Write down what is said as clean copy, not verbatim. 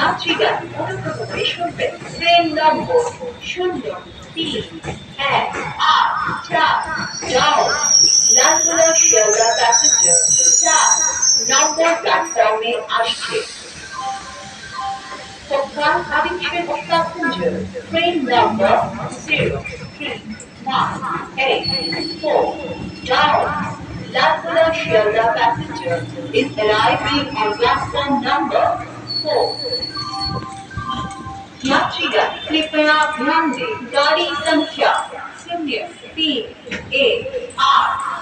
যাত্রীরা অনুগ্রহ শুনবেন ট্রেন নম্বর 0318 যাও লালগোলা শিয়ালদা প্যাসেঞ্জার 4 নম্বর প্ল্যাটফর্মে আসছে। For coming passenger, train number 0318 down Lathula Sealdah passenger is arriving on platform number 4. यात्रीगण कृपया ध्यान दें गाड़ी संख्या 0318